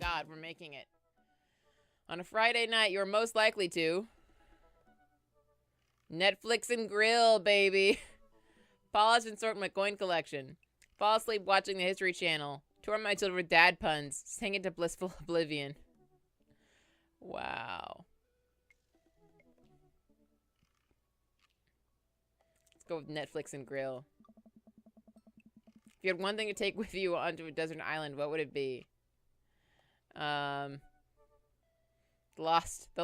God, we're making it. On a Friday night, you're most likely to Netflix and grill, baby. Polish and sort my coin collection. Fall asleep watching the History Channel. Torment my children with dad puns. Sink into blissful oblivion. Wow. Let's go with Netflix and grill. If you had one thing to take with you onto a desert island, what would it be? The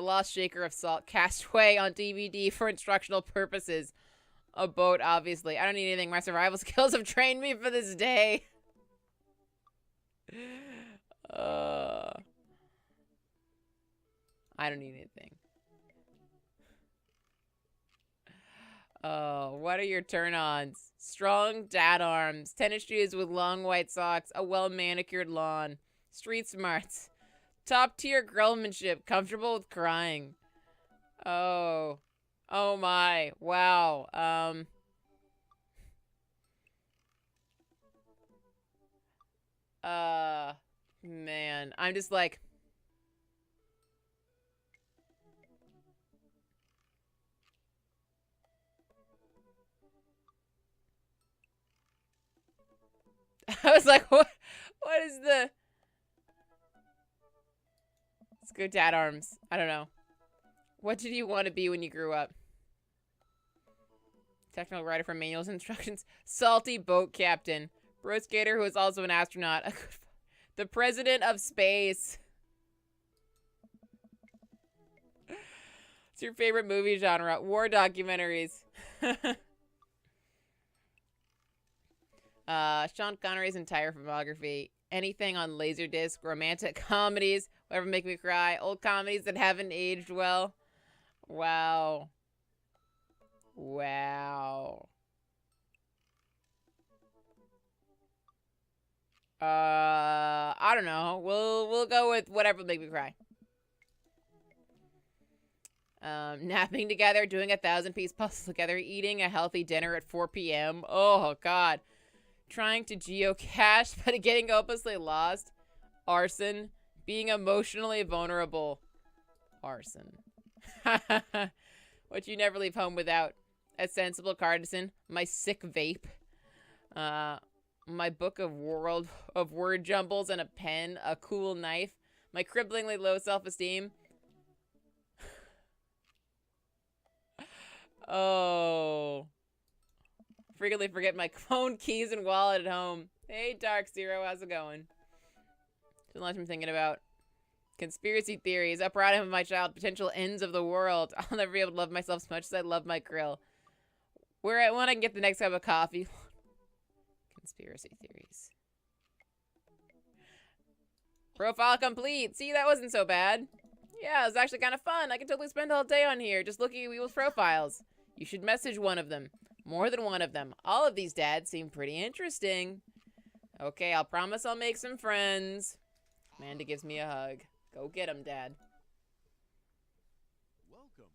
Lost Shaker of Salt. Castaway on DVD for instructional purposes. A boat, obviously. I don't need anything. My survival skills have trained me for this day. I don't need anything. Oh, what are your turn-ons? Strong dad arms, tennis shoes with long white socks, a well-manicured lawn, street smarts, top-tier grillmanship, comfortable with crying. Oh. Oh my. Wow. Man. I'm just like... I was like, what is the... Let's go dad arms. I don't know. What did you want to be when you grew up? Technical writer for manuals and instructions. Salty boat captain. Pro skater who is also an astronaut. The president of space. What's your favorite movie genre? War documentaries. Sean Connery's entire filmography. Anything on Laserdisc. Romantic comedies. Whatever make me cry. Old comedies that haven't aged well. Wow. Wow. I don't know. We'll go with whatever will make me cry. Napping together, doing 1,000-piece puzzles together, eating a healthy dinner at 4 p.m. Oh, God. Trying to geocache, but getting hopelessly lost. Arson. Being emotionally vulnerable. Arson. What you never leave home without. A sensible partisan. My sick vape. My book of word jumbles and a pen. A cool knife. My cripplingly low self-esteem. Oh. Frequently forget my phone, keys, and wallet at home. Hey, Dark Zero, how's it going? Too much I'm thinking about. Conspiracy theories. Uprising of my child. Potential ends of the world. I'll never be able to love myself as much as I love my grill. When I can get the next cup of coffee. Conspiracy theories. Profile complete. See, that wasn't so bad. Yeah, it was actually kind of fun. I could totally spend all day on here just looking at people's profiles. You should message one of them. More than one of them. All of these dads seem pretty interesting. Okay, I'll promise I'll make some friends. Amanda gives me a hug. Go get him, Dad. Welcome.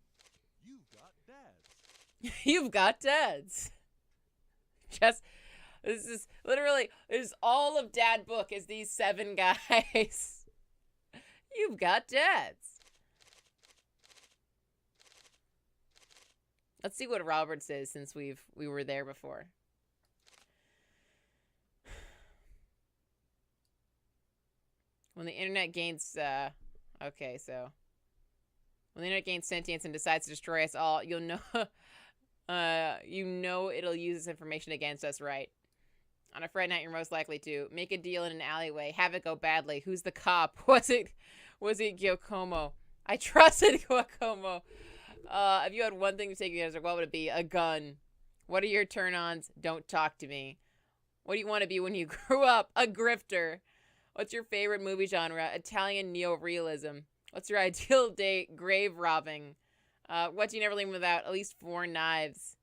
You've got dads. You've got dads. Just, this is literally, this is all of Dad book is these 7 guys. You've got dads. Let's see what Robert says since we were there before. When the internet gains, okay, so. When the internet gains sentience and decides to destroy us all, you'll know, you know it'll use this information against us, right? On a Friday night, you're most likely to make a deal in an alleyway, have it go badly. Who's the cop? Was it Giacomo? I trusted Giacomo. If you had one thing to take you guys, what would it be? A gun. What are your turn-ons? Don't talk to me. What do you want to be when you grew up? A grifter. What's your favorite movie genre? Italian neorealism. What's your ideal date? Grave robbing. What do you never leave without? At least 4 knives.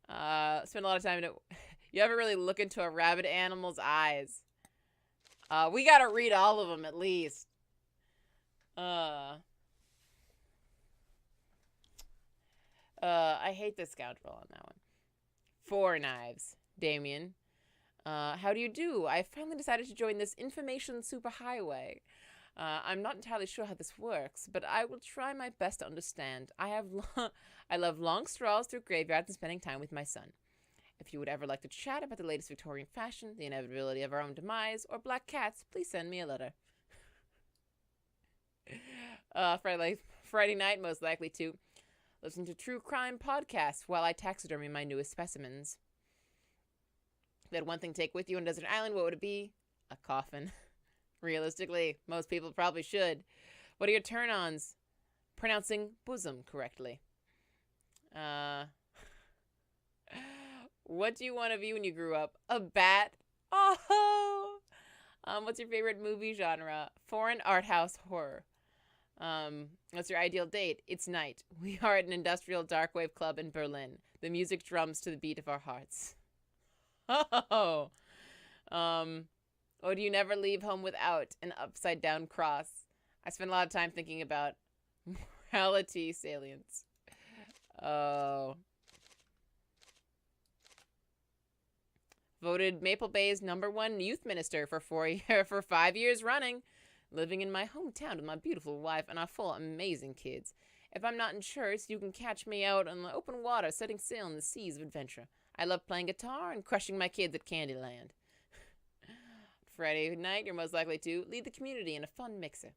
Spend a lot of time in it. You ever really look into a rabid animal's eyes? We gotta read all of them at least. I hate the scoundrel on that one. 4 knives. Damien. How do you do? I finally decided to join this information superhighway. I'm not entirely sure how this works, but I will try my best to understand. I love long strolls through graveyards and spending time with my son. If you would ever like to chat about the latest Victorian fashion, the inevitability of our own demise, or black cats, please send me a letter. Friday night, most likely to listen to true crime podcasts while I taxidermy my newest specimens. If you had one thing to take with you on a desert island, what would it be? A coffin. Realistically, most people probably should. What are your turn-ons? Pronouncing bosom correctly. What do you want to be when you grew up? A bat? Oh! What's your favorite movie genre? Foreign art house horror. What's your ideal date? It's night. We are at an industrial dark wave club in Berlin. The music drums to the beat of our hearts. Oh! Or do you never leave home without an upside down cross? I spend a lot of time thinking about morality salience. Oh. Voted Maple Bay's #1 youth minister for 5 years running. Living in my hometown with my beautiful wife and our 4 amazing kids. If I'm not in church, you can catch me out on the open water setting sail in the seas of adventure. I love playing guitar and crushing my kids at Candyland. Friday night, you're most likely to lead the community in a fun mixer.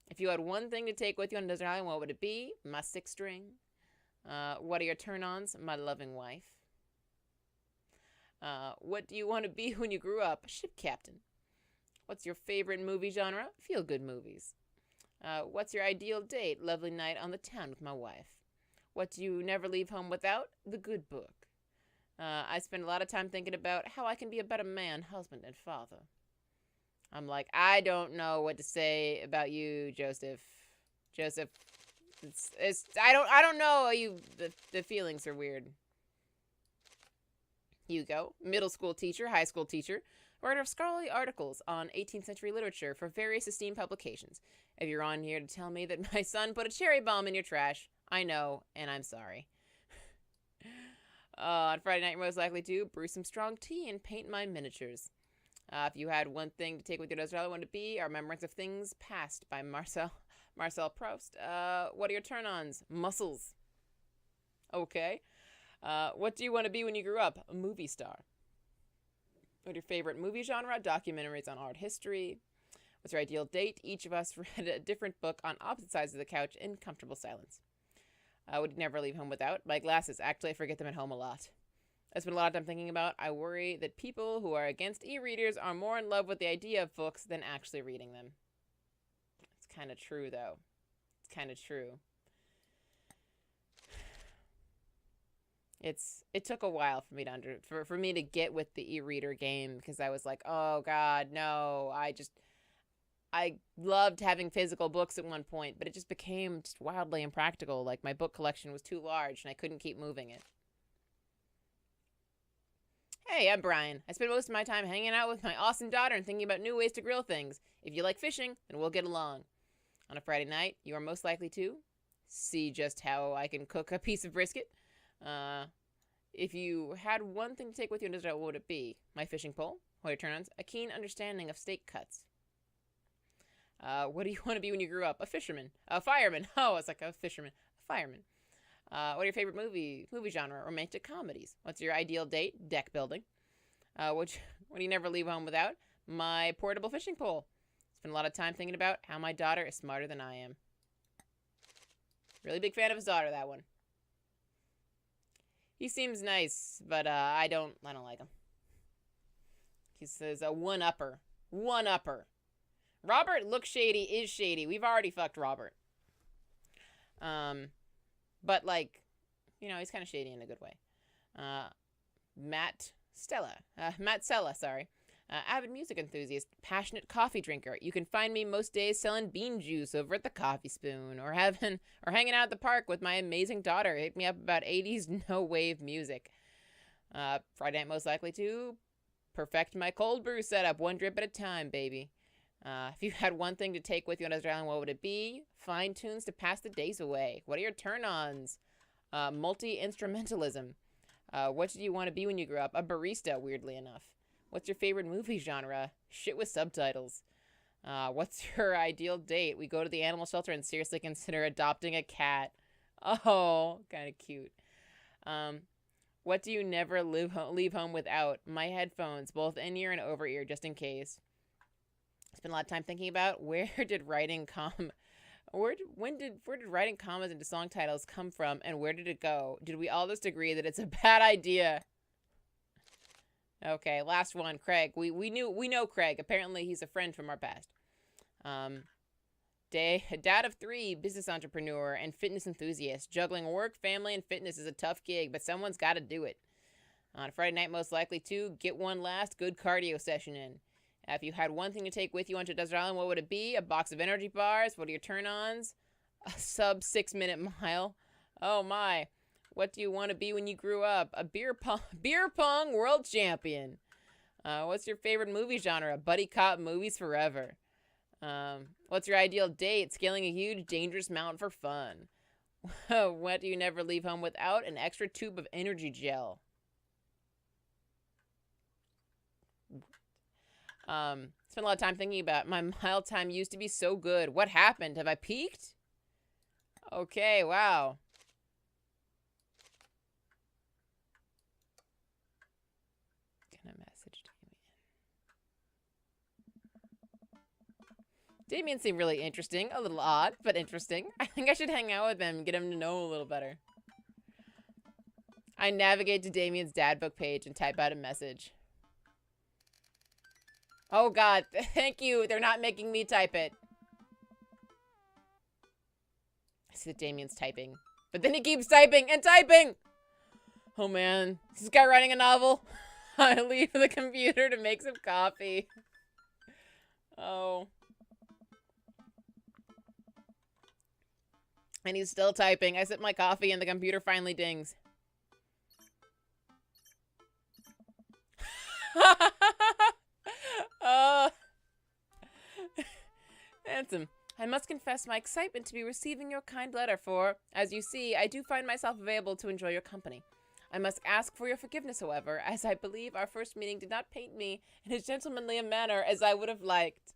If you had one thing to take with you on a desert island, what would it be? My 6-string. What are your turn-ons? My loving wife. What do you want to be when you grew up? A ship captain. What's your favorite movie genre? Feel-good movies. What's your ideal date? Lovely night on the town with my wife. What do you never leave home without? The good book. I spend a lot of time thinking about how I can be a better man, husband, and father. I'm like, I don't know what to say about you, Joseph. Joseph, I don't know. The feelings are weird. Hugo, middle school teacher, high school teacher, writer of scholarly articles on 18th century literature for various esteemed publications. If you're on here to tell me that my son put a cherry bomb in your trash, I know, and I'm sorry. On Friday night, you're most likely to brew some strong tea and paint my miniatures. If you had one thing to take with you to Australia, what would it be? Our Remembrance of Things Past by Marcel Proust. What are your turn-ons? Muscles. Okay. What do you want to be when you grew up? A movie star. What's your favorite movie genre? Documentaries on art history. What's your ideal date? Each of us read a different book on opposite sides of the couch in comfortable silence. Would never leave home without my glasses. Actually, I forget them at home a lot. I spend a lot of time thinking about. I worry that people who are against e-readers are more in love with the idea of books than actually reading them. It's kind of true, though. It's kind of true. It took a while for me to for me to get with the e-reader game, because I was like, oh God, no. I loved having physical books at one point, but it just became just wildly impractical. Like, my book collection was too large and I couldn't keep moving it. Hey, I'm Brian. I spend most of my time hanging out with my awesome daughter and thinking about new ways to grill things. If you like fishing, then we'll get along. On a Friday night, you are most likely to see just how I can cook a piece of brisket. If you had one thing to take with you in Israel, what would it be? My fishing pole. What are your turn-ons? A keen understanding of steak cuts. What do you want to be when you grew up? A fisherman. A fireman. Oh, it's like a fisherman. A fireman. What are your favorite movie genre? Romantic comedies. What's your ideal date? Deck building. What do you never leave home without? My portable fishing pole. Spend a lot of time thinking about how my daughter is smarter than I am. Really big fan of his daughter, that one. He seems nice, but I don't like him. He says a one-upper. One-upper. Robert looks shady, is shady. We've already fucked Robert. But, like, you know, he's kind of shady in a good way. Matt Sella, sorry. Avid music enthusiast, passionate coffee drinker. You can find me most days selling bean juice over at the Coffee Spoon, or hanging out at the park with my amazing daughter. Hit me up about 80s no-wave music. Friday night, most likely to perfect my cold brew setup, one drip at a time, baby. If you had one thing to take with you on Desert Island, what would it be? Fine tunes to pass the days away. What are your turn-ons? Multi-instrumentalism. What did you want to be when you grew up? A barista, weirdly enough. What's your favorite movie genre? Shit with subtitles. What's your ideal date? We go to the animal shelter and seriously consider adopting a cat. Oh, kind of cute. What do you never leave home without? My headphones, both in-ear and over-ear, just in case. Spent a lot of time thinking about where did writing commas into song titles come from, and where did it go? Did we all just agree that it's a bad idea? Okay, last one, Craig. We know Craig. Apparently, he's a friend from our past. Dad of 3, business entrepreneur, and fitness enthusiast. Juggling work, family, and fitness is a tough gig, but someone's got to do it. On Friday night, most likely to get one last good cardio session in. If you had one thing to take with you onto a desert island, what would it be? A box of energy bars? What are your turn-ons? A sub 6-minute mile? Oh my. What do you want to be when you grew up? A beer pong world champion. What's your favorite movie genre? Buddy cop movies forever. What's your ideal date? Scaling a huge, dangerous mountain for fun. What do you never leave home without? An extra tube of energy gel. Spent a lot of time thinking about it. My mile time used to be so good. What happened? Have I peaked? Okay, wow. Gonna message Damien. Damien seemed really interesting. A little odd, but interesting. I think I should hang out with him and get him to know a little better. I navigate to Damien's dad book page and type out a message. Oh god, thank you. They're not making me type it. I see that Damien's typing. But then he keeps typing and typing! Oh man, is this guy writing a novel? I leave the computer to make some coffee. Oh. And he's still typing. I sip my coffee and the computer finally dings. Handsome. I must confess my excitement to be receiving your kind letter for, as you see, I do find myself available to enjoy your company. I must ask for your forgiveness, however, as I believe our first meeting did not paint me in as gentlemanly a manner as I would have liked.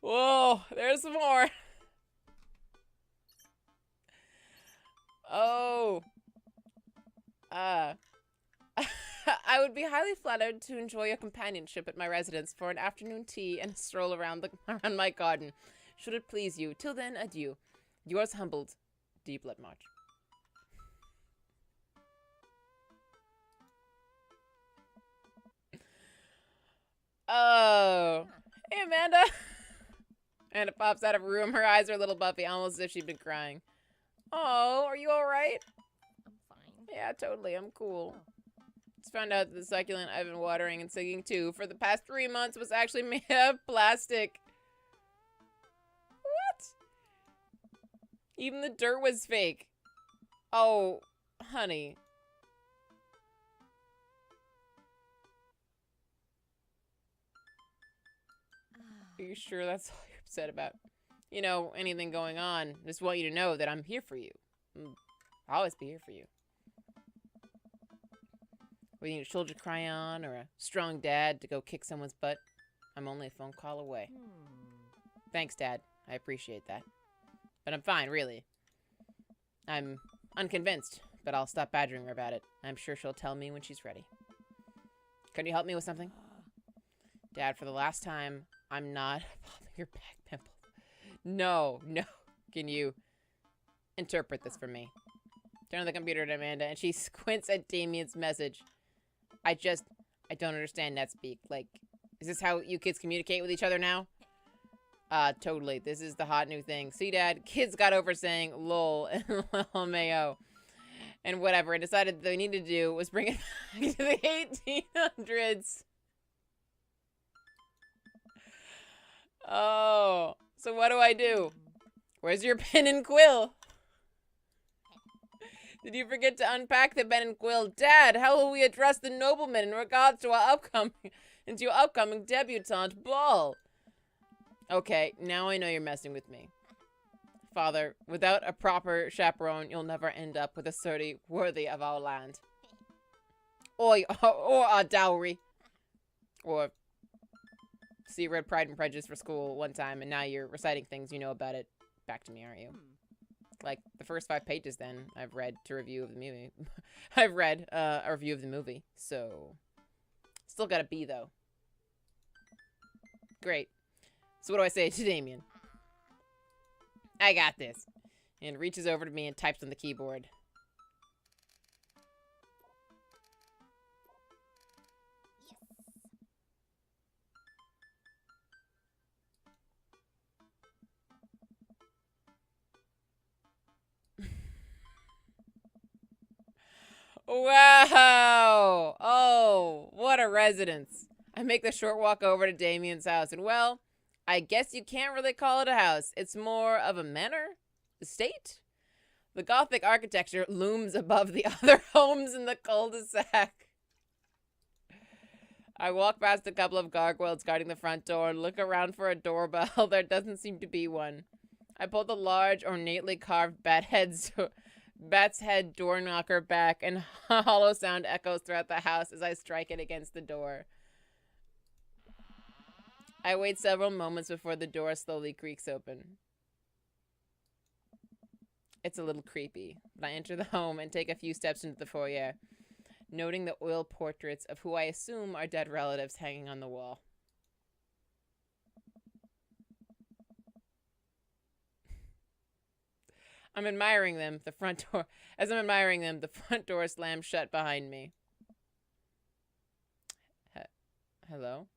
Whoa, there's more. Oh. I would be highly flattered to enjoy your companionship at my residence for an afternoon tea and a stroll around my garden, should it please you. Till then, adieu. Yours humbled, D. Bloodmarch. Oh. Hey, Amanda. Amanda pops out of her room. Her eyes are a little buffy, almost as if she'd been crying. Oh, are you alright? I'm fine. Yeah, totally. I'm cool. Just found out that the succulent I've been watering and singing to for the past 3 months was actually made of plastic. What? Even the dirt was fake. Oh, honey. Are you sure that's all you're upset about? You know, anything going on, just want you to know that I'm here for you. I'll always be here for you. Whether you need a shoulder to cry on or a strong dad to go kick someone's butt, I'm only a phone call away. Thanks, Dad. I appreciate that. But I'm fine, really. I'm unconvinced, but I'll stop badgering her about it. I'm sure she'll tell me when she's ready. Can you help me with something? Dad, for the last time, I'm not popping your back pimple. No. Can you interpret this for me? Turn on the computer to Amanda, and she squints at Damien's message. I don't understand NetSpeak. Like, is this how you kids communicate with each other now? Totally. This is the hot new thing. See, Dad, kids got over saying lol and LMAO and whatever, and decided what they needed to do was bring it back to the 1800s. Oh, so what do I do? Where's your pen and quill? Did you forget to unpack the pen and quill? Dad, how will we address the nobleman in regards to our upcoming debutante ball? Okay, now I know you're messing with me. Father, without a proper chaperone, you'll never end up with a surdy worthy of our land. Or our dowry. Or So you read Pride and Prejudice for school one time, and now you're reciting things you know about it back to me, aren't you? Like, the first 5 pages, then, I've read to review of the movie. I've read a review of the movie, so... Still got a B, though. Great. So what do I say to Damien? I got this. And reaches over to me and types on the keyboard. Wow! Oh, what a residence. I make the short walk over to Damien's house, and well, I guess you can't really call it a house. It's more of a manor? Estate? The Gothic architecture looms above the other homes in the cul-de-sac. I walk past a couple of gargoyles guarding the front door and look around for a doorbell. There doesn't seem to be one. I pull the large, ornately carved bat's head door knocker back, and hollow sound echoes throughout the house as I strike it against the door. I wait several moments before the door slowly creaks open. It's a little creepy, but I enter the home and take a few steps into the foyer, noting the oil portraits of who I assume are dead relatives hanging on the wall. I'm admiring them. As I'm admiring them, the front door slams shut behind me. Hello?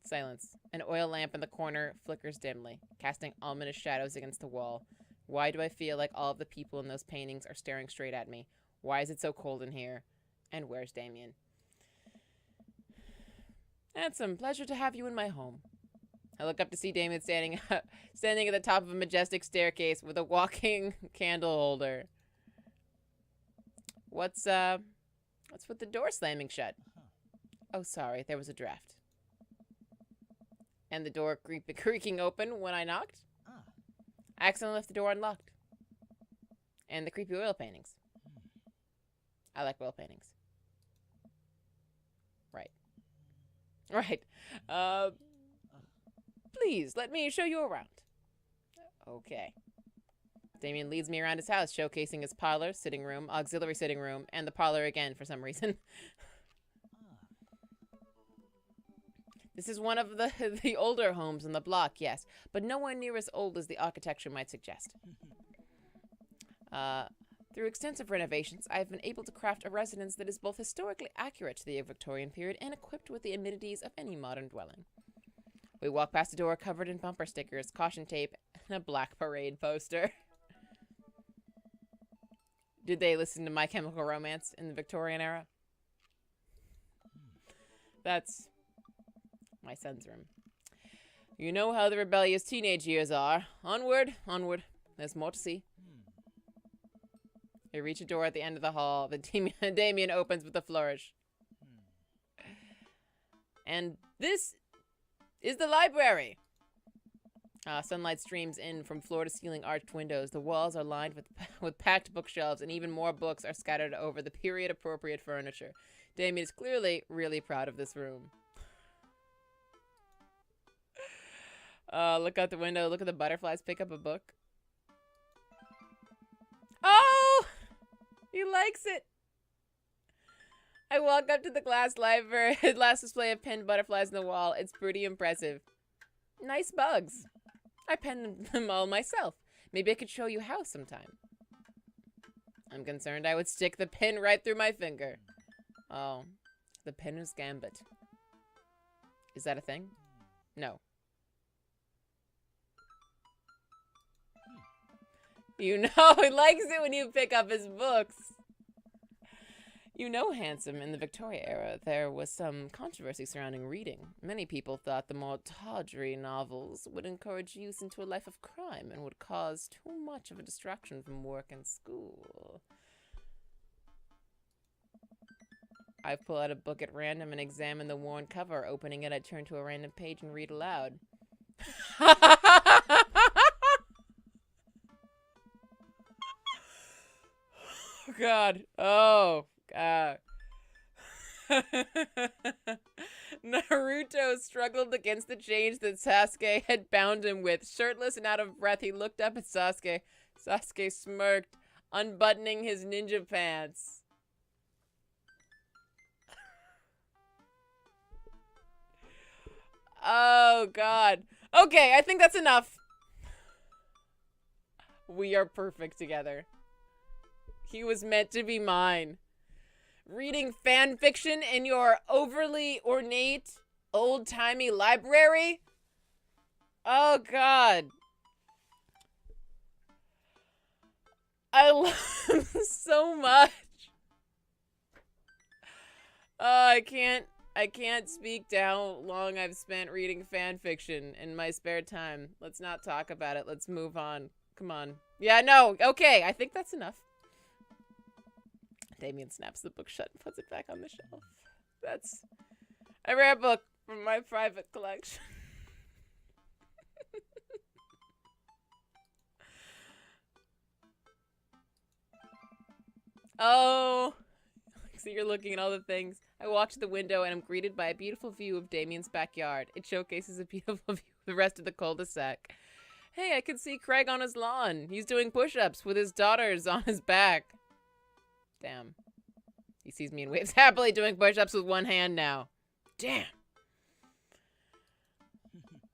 Silence. An oil lamp in the corner flickers dimly, casting ominous shadows against the wall. Why do I feel like all of the people in those paintings are staring straight at me? Why is it so cold in here? And where's Damien? Handsome, pleasure to have you in my home. I look up to see Damien standing at the top of a majestic staircase with a walking candle holder. What's with the door slamming shut? Oh, sorry, there was a draft. And the door creaking open when I knocked? I accidentally left the door unlocked. And the creepy oil paintings. I like oil paintings. Right. Right. Please, let me show you around. Okay. Damien leads me around his house, showcasing his parlor, sitting room, auxiliary sitting room, and the parlor again for some reason. This is one of the older homes on the block, yes, but nowhere near as old as the architecture might suggest. Through extensive renovations, I have been able to craft a residence that is both historically accurate to the Victorian period and equipped with the amenities of any modern dwelling. We walk past a door covered in bumper stickers, caution tape, and a black parade poster. Did they listen to My Chemical Romance in the Victorian era? That's my son's room. You know how the rebellious teenage years are. Onward, onward. There's more to see. We reach a door at the end of the hall that Damien opens with a flourish. And this is the library. Sunlight streams in from floor-to-ceiling arched windows. The walls are lined with packed bookshelves, and even more books are scattered over the period-appropriate furniture. Damien is clearly really proud of this room. Look out the window. Look at the butterflies pick up a book. Oh! He likes it. I walk up to the glass display of pinned butterflies on the wall. It's pretty impressive. Nice bugs. I penned them all myself. Maybe I could show you how sometime. I'm concerned I would stick the pin right through my finger. Oh, the pinner's gambit. Is that a thing? No. You know, he likes it when you pick up his books. You know, handsome, in the Victoria era, there was some controversy surrounding reading. Many people thought the more tawdry novels would encourage youth into a life of crime and would cause too much of a distraction from work and school. I pull out a book at random and examine the worn cover. Opening it, I turn to a random page and read aloud. Oh, God. Oh, God. Naruto struggled against the chains that Sasuke had bound him with. Shirtless and out of breath, he looked up at Sasuke. Sasuke smirked, unbuttoning his ninja pants. Oh, God. Okay, I think that's enough. We are perfect together. He was meant to be mine. Reading fan fiction in your overly ornate, old-timey library? Oh, God. I love him so much. I can't speak to how long I've spent reading fan fiction in my spare time. Let's not talk about it. Let's move on. Come on. Yeah, no. Okay, I think that's enough. Damien snaps the book shut and puts it back on the shelf. That's a rare book from my private collection. Oh. So you're looking at all the things. I walk to the window and I'm greeted by a beautiful view of Damien's backyard. It showcases a beautiful view of the rest of the cul-de-sac. Hey, I can see Craig on his lawn. He's doing push-ups with his daughters on his back. Damn. He sees me and waves happily, doing push-ups with one hand now. Damn.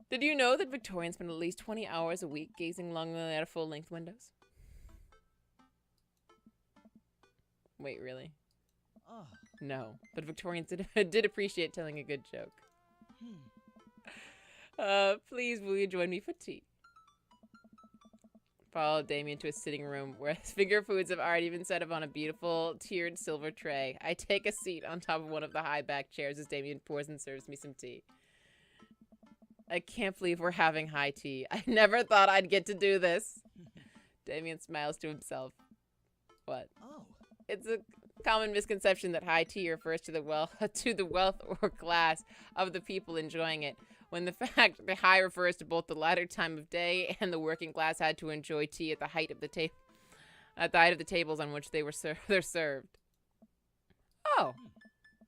Did you know that Victorians spend at least 20 hours a week gazing longingly at full-length windows? Wait, really? Ah. No, but Victorians did appreciate telling a good joke. Please, will you join me for tea? Follow Damien to a sitting room where finger foods have already been set up on a beautiful tiered silver tray. I take a seat on top of one of the high back chairs as Damien pours and serves me some tea. I can't believe we're having high tea. I never thought I'd get to do this. Damien smiles to himself. What? Oh. It's a common misconception that high tea refers to the wealth or class of the people enjoying it, when the fact the high refers to both the latter time of day and the working class had to enjoy tea at the height of the tables on which they're served. Oh,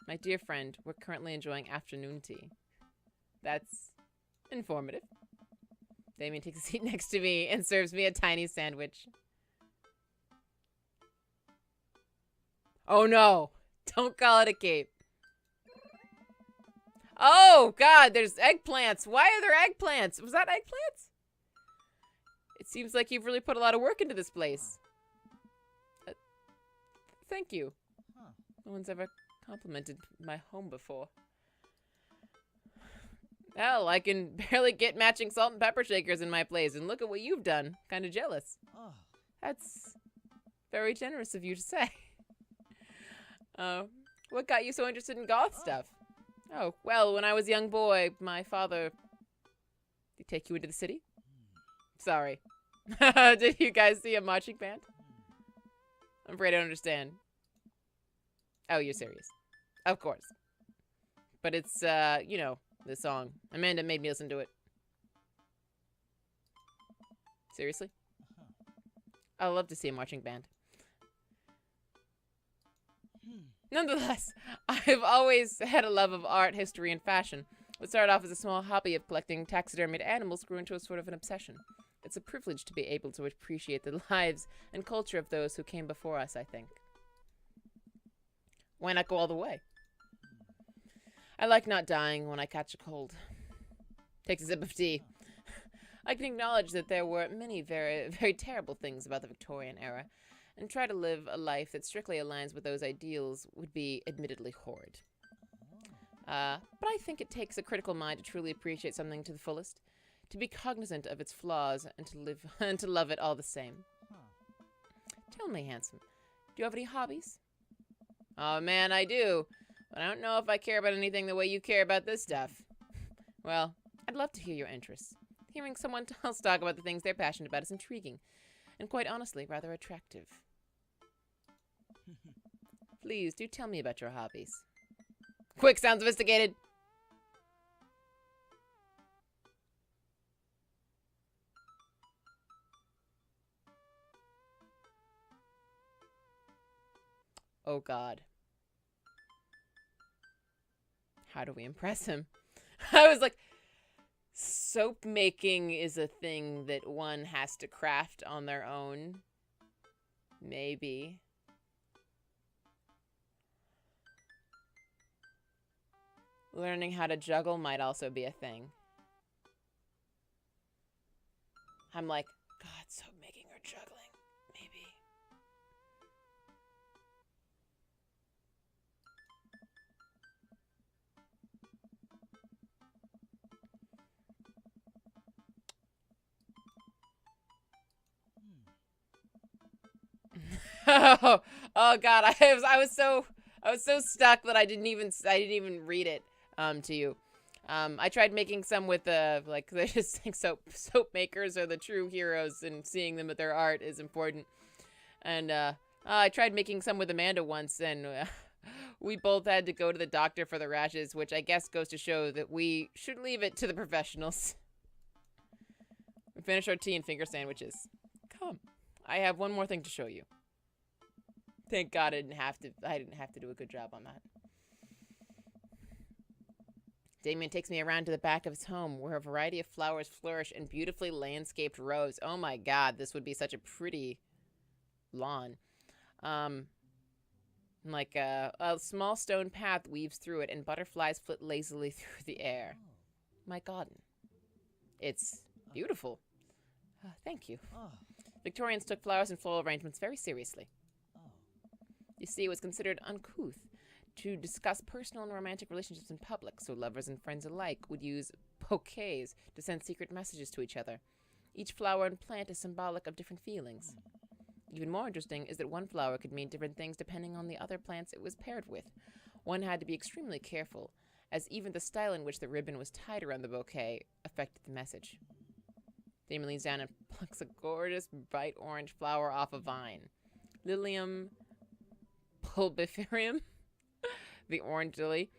my dear friend, we're currently enjoying afternoon tea. That's informative. Damien takes a seat next to me and serves me a tiny sandwich. Oh no, don't call it a cape. Oh God, there's eggplants. Why are there eggplants? Was that eggplants? It seems like you've really put a lot of work into this place. Thank you. No one's ever complimented my home before. Hell, I can barely get matching salt and pepper shakers in my place, and look at what you've done. Kind of jealous. That's very generous of you to say. What got you so interested in goth stuff? Oh, well, when I was a young boy, my father... Did he take you into the city? Sorry. Did you guys see a marching band? I'm afraid I don't understand. Oh, you're serious. Of course. But it's, you know, the song. Amanda made me listen to it. Seriously? I'd love to see a marching band. Nonetheless, I've always had a love of art, history, and fashion. What started off as a small hobby of collecting taxidermied animals grew into a sort of an obsession. It's a privilege to be able to appreciate the lives and culture of those who came before us, I think. Why not go all the way? I like not dying when I catch a cold. Takes a sip of tea. I can acknowledge that there were many very, very terrible things about the Victorian era, and try to live a life that strictly aligns with those ideals would be admittedly horrid. But I think it takes a critical mind to truly appreciate something to the fullest, to be cognizant of its flaws, and to live and to love it all the same. Tell me, handsome, do you have any hobbies? Oh man, I do, but I don't know if I care about anything the way you care about this stuff. Well, I'd love to hear your interests. Hearing someone else talk about the things they're passionate about is intriguing, and quite honestly, rather attractive. Please, do tell me about your hobbies. Quick, sound sophisticated. Oh God. How do we impress him? I was like, soap making is a thing that one has to craft on their own. Maybe. Learning how to juggle might also be a thing. I'm like, God, soap making or juggling. Maybe. Oh God, I was so stuck that I didn't even read it to you. I tried making some with like they just think soap makers are the true heroes, and seeing them at their art is important. And I tried making some with Amanda once, and we both had to go to the doctor for the rashes, which I guess goes to show that we should leave it to the professionals. We finished our tea and finger sandwiches. Come, I have one more thing to show you. Thank God I didn't have to do a good job on that. Damien takes me around to the back of his home, where a variety of flowers flourish in beautifully landscaped rows. Oh my God, this would be such a pretty lawn. Like a small stone path weaves through it, and butterflies flit lazily through the air. My garden. It's beautiful. Thank you. Victorians took flowers and floral arrangements very seriously. You see, it was considered uncouth to discuss personal and romantic relationships in public, so lovers and friends alike would use bouquets to send secret messages to each other. Each flower and plant is symbolic of different feelings. Even more interesting is that one flower could mean different things depending on the other plants it was paired with. One had to be extremely careful, as even the style in which the ribbon was tied around the bouquet affected the message. Damien leans down and plucks a gorgeous bright orange flower off a vine. Lilium pulbiferium? The orange lily.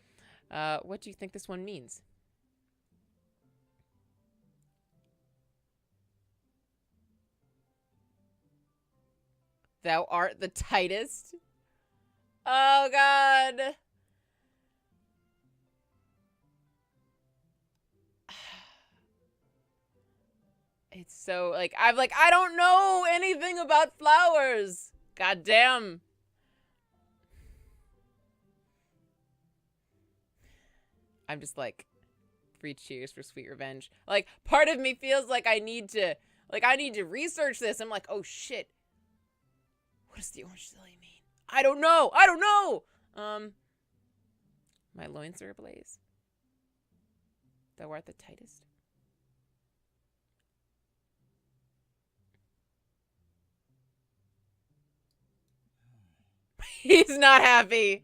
What do you think this one means? Thou art the tightest? Oh, God. It's so, like, I don't know anything about flowers. God damn. I'm just like, 3 cheers for sweet revenge. Like, part of me feels like I need to research this. I'm like, oh shit. What does the orange lily mean? I don't know. My loins are ablaze. Thou art the tightest. He's not happy.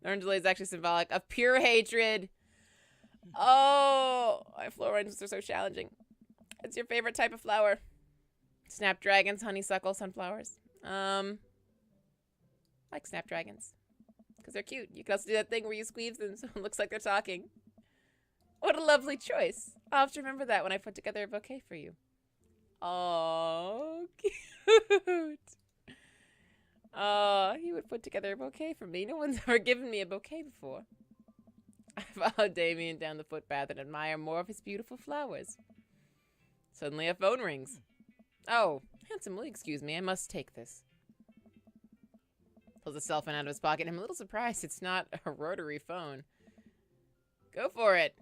The orange lily is actually symbolic of pure hatred. Oh, my floral arrangements are so challenging. What's your favorite type of flower? Snapdragons, honeysuckle, sunflowers. Like snapdragons. Because they're cute. You can also do that thing where you squeeze them so it looks like they're talking. What a lovely choice. I'll have to remember that when I put together a bouquet for you. Oh, cute. Oh, he would put together a bouquet for me. No one's ever given me a bouquet before. I followed Damien down the footpath and admire more of his beautiful flowers. Suddenly a phone rings. Oh, handsomely, excuse me, I must take this. Pulls a cell phone out of his pocket. I'm a little surprised it's not a rotary phone. Go for it.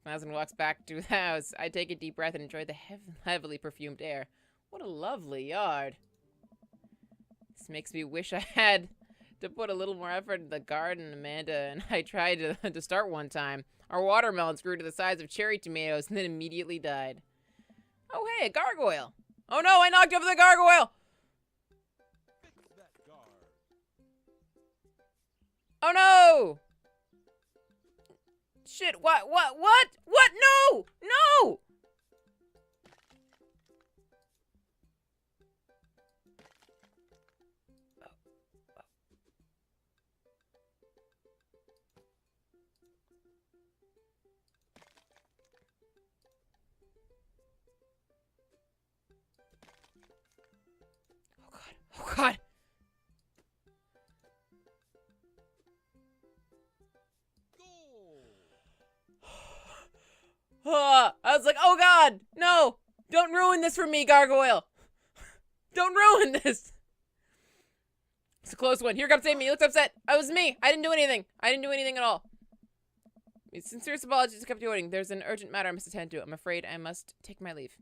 Mazen walks back to the house. I take a deep breath and enjoy the heavily perfumed air. What a lovely yard. This makes me wish I had to put a little more effort in the garden, Amanda and I tried to start one time. Our watermelons grew to the size of cherry tomatoes and then immediately died. Oh, hey, a gargoyle. Oh, no, I knocked over the gargoyle. Fix that guard. Oh, no. Shit, what? No! No! Oh, God. Goal. I was like, oh god, no! Don't ruin this for me, Gargoyle! Don't ruin this! It's a close one. Here comes Damien. He looks upset. It was me. I didn't do anything. I didn't do anything at all. Sincerest apologies to kept waiting. There's an urgent matter I must attend to. I'm afraid I must take my leave.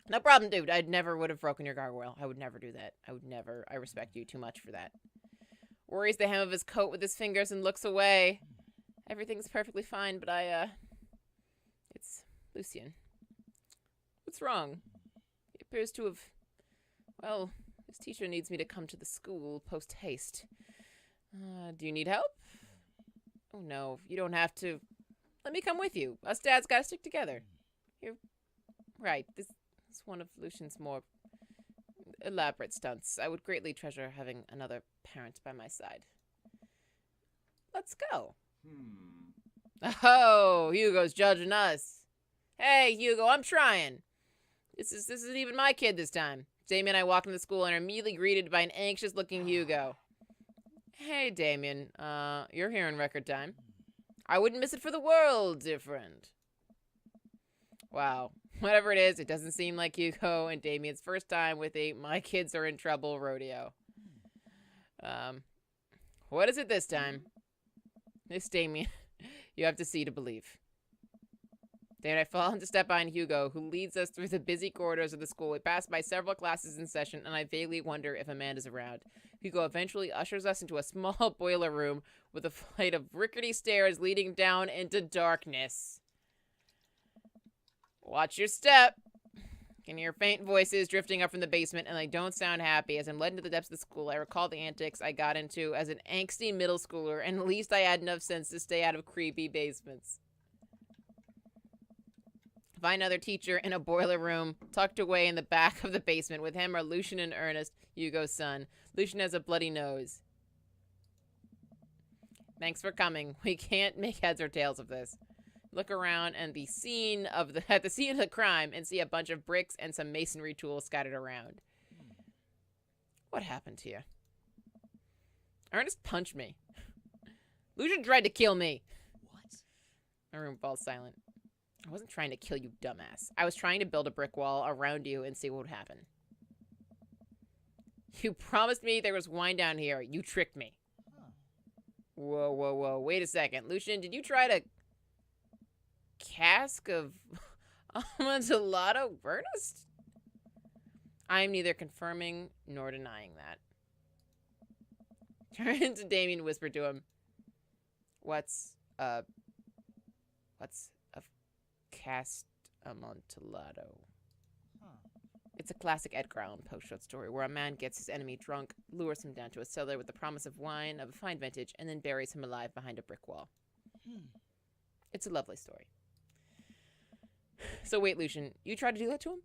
No problem, dude. I never would have broken your gargoyle. I would never do that. I would never. I respect you too much for that. Worries the hem of his coat with his fingers and looks away. Everything's perfectly fine, but it's Lucien. What's wrong? He appears to have... Well, his teacher needs me to come to the school post-haste. Do you need help? Oh, no. You don't have to. Let me come with you. Us dads gotta stick together. You're right. This is one of Lucian's more elaborate stunts. I would greatly treasure having another parent by my side. Let's go. Oh, Hugo's judging us. Hey, Hugo, I'm trying. This isn't even my kid this time. Damien and I walked into the school and are immediately greeted by an anxious-looking Hugo. Hey, Damien. You're here in record time. I wouldn't miss it for the world, dear friend. Wow. Whatever it is, it doesn't seem like Hugo and Damien's first time with a my kids are in trouble rodeo. What is it this time? This Damien, you have to see to believe. Then I fall into step behind Hugo, who leads us through the busy corridors of the school. We pass by several classes in session, and I vaguely wonder if Amanda's around. Hugo eventually ushers us into a small boiler room with a flight of rickety stairs leading down into darkness. Watch your step. Can hear faint voices drifting up from the basement, and they don't sound happy. As I'm led into the depths of the school, I recall the antics I got into as an angsty middle schooler, and at least I had enough sense to stay out of creepy basements. Find another teacher in a boiler room, tucked away in the back of the basement. With him are Lucian and Ernest, Hugo's son. Lucian has a bloody nose. Thanks for coming. We can't make heads or tails of this. Look around and at the scene of the crime and see a bunch of bricks and some masonry tools scattered around. What happened to you? Ernest punched me. Lucian tried to kill me. What? My room falls silent. I wasn't trying to kill you, dumbass. I was trying to build a brick wall around you and see what would happen. You promised me there was wine down here. You tricked me. Huh. Whoa, whoa, whoa. Wait a second. Lucian, did you try to... cask of Amontillado, Ernest? I am neither confirming nor denying that. Turn to Damien and whisper to him, What's a cast Amontillado? Huh. It's a classic Edgar Allan Poe short story where a man gets his enemy drunk, lures him down to a cellar with the promise of wine of a fine vintage, and then buries him alive behind a brick wall. It's a lovely story. So wait, Lucian, you tried to do that to him?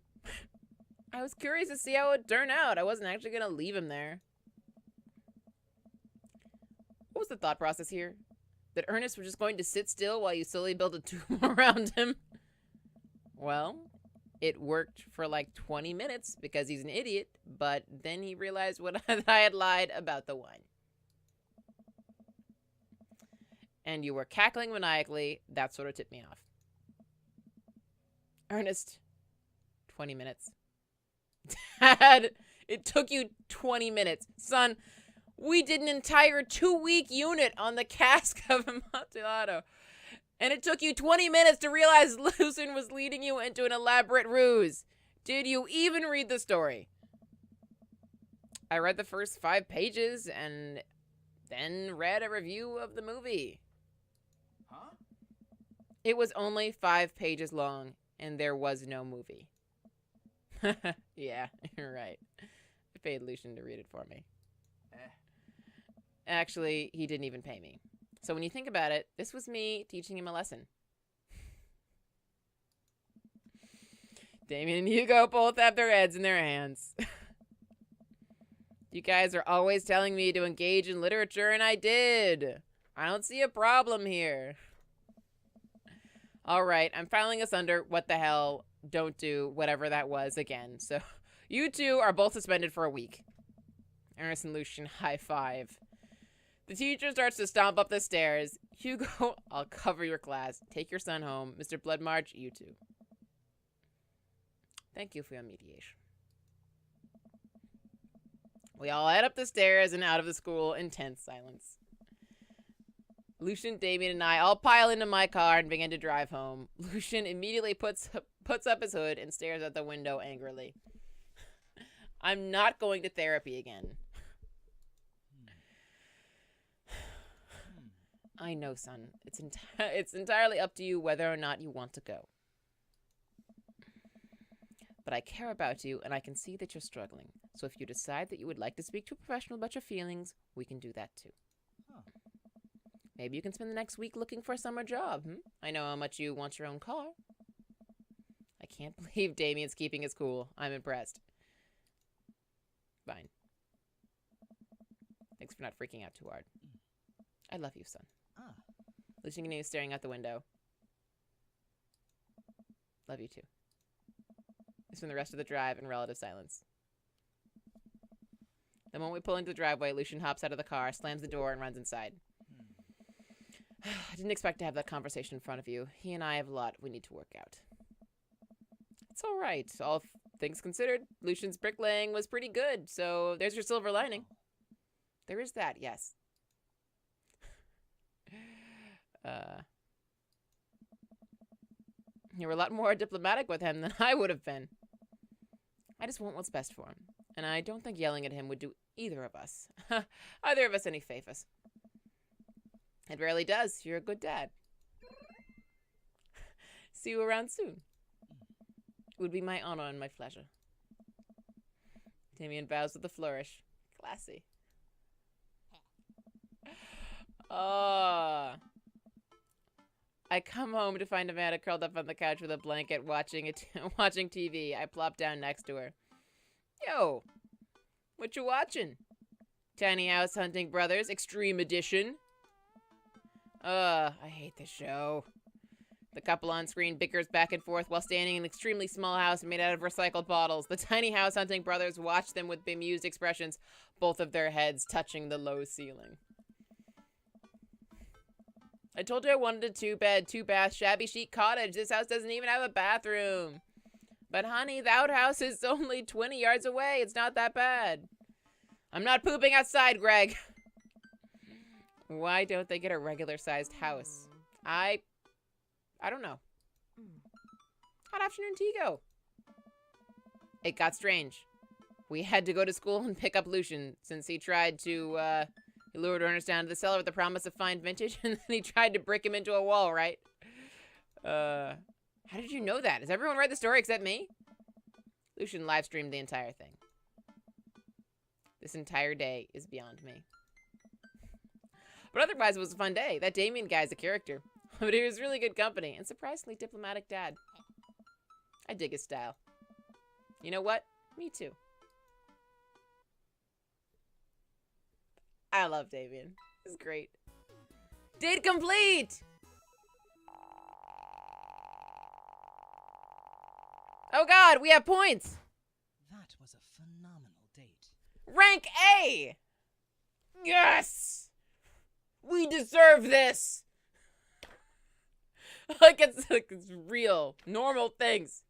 I was curious to see how it would turn out. I wasn't actually going to leave him there. What was the thought process here? That Ernest was just going to sit still while you slowly build a tomb around him? Well, it worked for like 20 minutes because he's an idiot, but then he realized that I had lied about the wine. And you were cackling maniacally. That sort of tipped me off. Ernest, 20 minutes. Dad, it took you 20 minutes. Son, we did an entire 2-week unit on the cask of Amontillado. And it took you 20 minutes to realize Lucian was leading you into an elaborate ruse. Did you even read the story? I read the first 5 pages and then read a review of the movie. Huh? It was only 5 pages long, and there was no movie. Yeah, you're right. I paid Lucian to read it for me. Actually, he didn't even pay me. So when you think about it, this was me teaching him a lesson. Damien and Hugo both have their heads in their hands. You guys are always telling me to engage in literature, and I did. I don't see a problem here. All right, I'm filing us under what the hell, don't do whatever that was again. So you two are both suspended for a week. Ernest and Lucian high five. The teacher starts to stomp up the stairs. Hugo, I'll cover your class. Take your son home. Mr. Bloodmarch, you too. Thank you for your mediation. We all head up the stairs and out of the school in tense silence. Lucian, Damien, and I all pile into my car and begin to drive home. Lucian immediately puts up his hood and stares out the window angrily. I'm not going to therapy again. I know, son. It's entirely up to you whether or not you want to go. But I care about you, and I can see that you're struggling. So if you decide that you would like to speak to a professional about your feelings, we can do that too. Huh. Maybe you can spend the next week looking for a summer job. I know how much you want your own car. I can't believe Damien's keeping his cool. I'm impressed. Fine. Thanks for not freaking out too hard. I love you, son. Lucian continues staring out the window. Love you too. We spend the rest of the drive in relative silence. The moment we pull into the driveway, Lucian hops out of the car, slams the door, and runs inside. I didn't expect to have that conversation in front of you. He and I have a lot we need to work out. It's all right. All things considered, Lucian's bricklaying was pretty good, so there's your silver lining. There is that, yes. You were a lot more diplomatic with him than I would have been. I just want what's best for him, and I don't think yelling at him would do either of us any favors. It rarely does. You're a good dad. See you around soon. It would be my honor and my pleasure. Damien bows with a flourish. Classy. I come home to find Amanda curled up on the couch with a blanket watching TV. I plop down next to her. Yo, what you watching? Tiny House Hunting Brothers, Extreme Edition. I hate this show. The couple on screen bickers back and forth while standing in an extremely small house made out of recycled bottles. The Tiny House Hunting Brothers watch them with bemused expressions, both of their heads touching the low ceiling. I told you I wanted a 2-bed, 2-bath, shabby chic cottage. This house doesn't even have a bathroom. But honey, the outhouse is only 20 yards away. It's not that bad. I'm not pooping outside, Greg. Why don't they get a regular-sized house? I don't know. How'd afternoon tea go? It got strange. We had to go to school and pick up Lucian since he tried to, he lured Ernest down to the cellar with the promise of fine vintage, and then he tried to brick him into a wall, right? How did you know that? Has everyone read the story except me? Lucian live-streamed the entire thing. This entire day is beyond me. But otherwise, it was a fun day. That Damien guy's a character. But he was really good company, and surprisingly diplomatic dad. I dig his style. You know what? Me too. I love Damien. He's great. Date complete! Oh god, we have points! That was a phenomenal date. Rank A! Yes! We deserve this! Like it's real, normal things.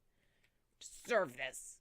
Deserve this.